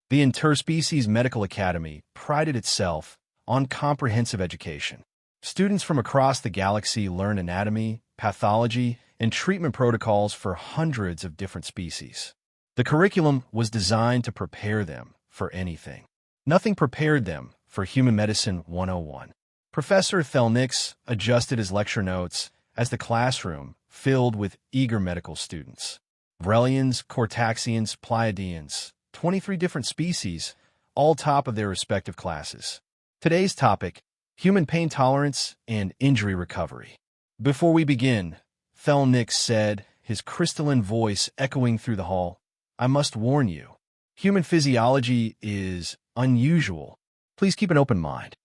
The Interspecies Medical Academy prided itself on comprehensive education. Students from across the galaxy learn anatomy, pathology, and treatment protocols for hundreds of different species. The curriculum was designed to prepare them for anything. Nothing prepared them for Human Medicine 101. Professor Thelnix adjusted his lecture notes as the classroom filled with eager medical students. Vrelians, Cortaxians, Pleiadians, 23 different species, all top of their respective classes. Today's topic, human pain tolerance and injury recovery. Before we begin, Thelnix said, his crystalline voice echoing through the hall, I must warn you, human physiology is unusual. Please keep an open mind.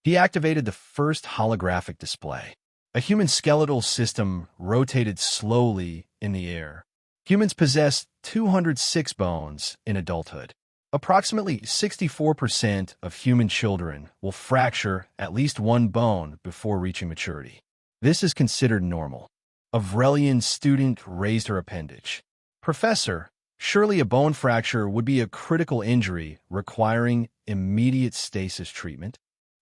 He activated the first holographic display. A human skeletal system rotated slowly in the air. Humans possess 206 bones in adulthood. Approximately 64% of human children will fracture at least one bone before reaching maturity. This is considered normal. A Vrelian student raised her appendage. Professor, surely a bone fracture would be a critical injury requiring immediate stasis treatment?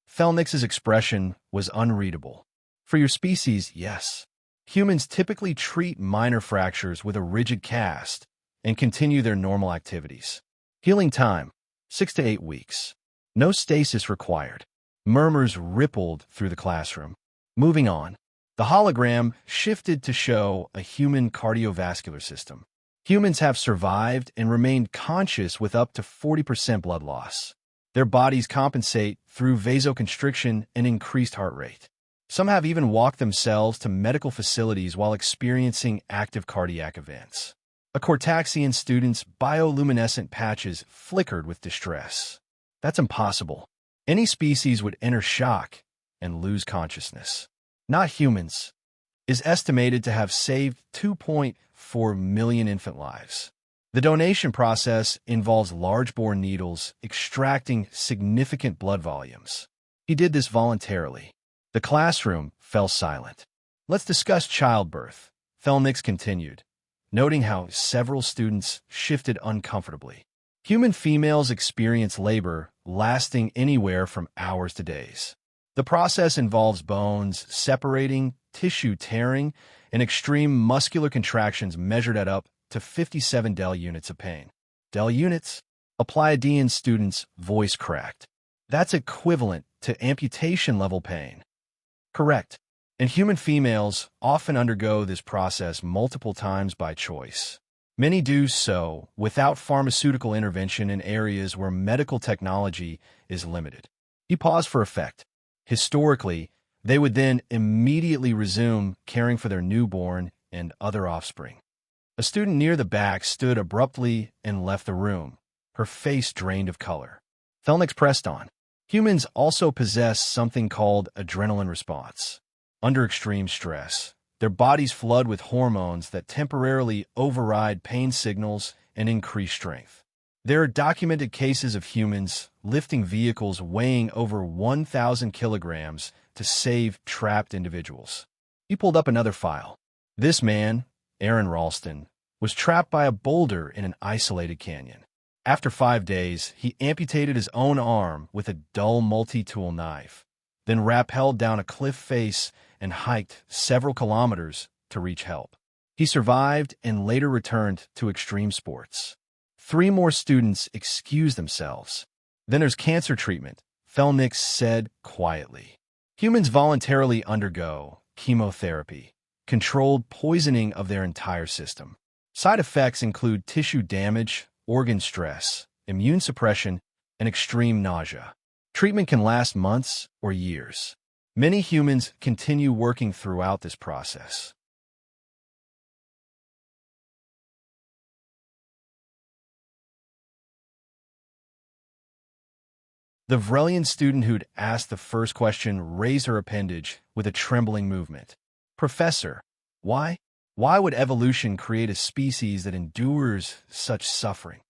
Thelnix's expression was unreadable. For your species, yes. Humans typically treat minor fractures with a rigid cast and continue their normal activities. Healing time, 6 to 8 weeks. No stasis required. Murmurs rippled through the classroom. Moving on. The hologram shifted to show a human cardiovascular system. Humans have survived and remained conscious with up to 40% blood loss. Their bodies compensate through vasoconstriction and increased heart rate. Some have even walked themselves to medical facilities while experiencing active cardiac events. A Cortaxian student's bioluminescent patches flickered with distress. That's impossible. Any species would enter shock and lose consciousness. Not humans. Is estimated to have saved 2.4 million infant lives. The donation process involves large-bore needles extracting significant blood volumes. He did this voluntarily. The classroom fell silent. Let's discuss childbirth, Thelnix continued, noting how several students shifted uncomfortably. Human females experience labor lasting anywhere from hours to days. The process involves bones separating, tissue tearing, and extreme muscular contractions measured at up to 57 Del units of pain. Del units? A Pleiadian student's voice cracked. That's equivalent to amputation-level pain. Correct. And human females often undergo this process multiple times by choice. Many do so without pharmaceutical intervention in areas where medical technology is limited. He paused for effect. Historically, they would then immediately resume caring for their newborn and other offspring. A student near the back stood abruptly and left the room, her face drained of color. Thelnix pressed on. Humans also possess something called adrenaline response. Under extreme stress, their bodies flood with hormones that temporarily override pain signals and increase strength. There are documented cases of humans lifting vehicles weighing over 1,000 kilograms to save trapped individuals. He pulled up another file. This man, Aaron Ralston, was trapped by a boulder in an isolated canyon. After 5 days, he amputated his own arm with a dull multi-tool knife, then rappelled down a cliff face and hiked several kilometers to reach help. He survived and later returned to extreme sports. 3 more students excused themselves. Then there's cancer treatment, Thelnix said quietly. Humans voluntarily undergo chemotherapy, controlled poisoning of their entire system. Side effects include tissue damage, organ stress, immune suppression, and extreme nausea. Treatment can last months or years. Many humans continue working throughout this process. The Vrelian student who'd asked the first question raised her appendage with a trembling movement. Professor, why? Why would evolution create a species that endures such suffering?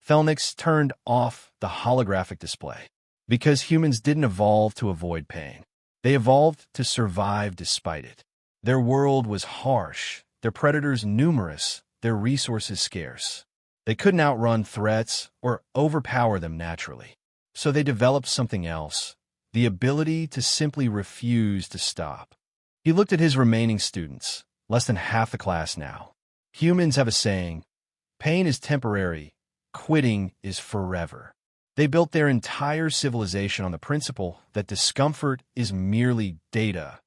Thelnix turned off the holographic display. Because humans didn't evolve to avoid pain. They evolved to survive despite it. Their world was harsh, their predators numerous, their resources scarce. They couldn't outrun threats or overpower them naturally. So they developed something else, the ability to simply refuse to stop. He looked at his remaining students, less than half the class now. Humans have a saying, pain is temporary, quitting is forever. They built their entire civilization on the principle that discomfort is merely data,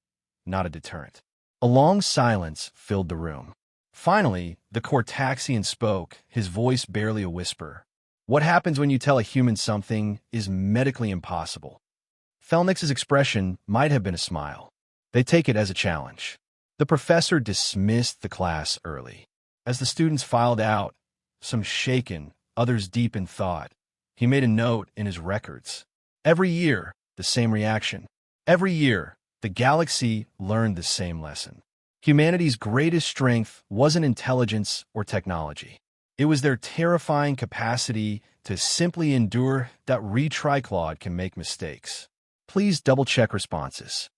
not a deterrent. A long silence filled the room. Finally, the Cortaxian spoke, his voice barely a whisper. What happens when you tell a human something is medically impossible? Felnix's expression might have been a smile. They take it as a challenge. The professor dismissed the class early. As the students filed out, some shaken, others deep in thought, he made a note in his records. Every year, the same reaction. Every year, the galaxy learned the same lesson. Humanity's greatest strength wasn't intelligence or technology. It was their terrifying capacity to simply endure that retriclawed can make mistakes. Please double-check responses.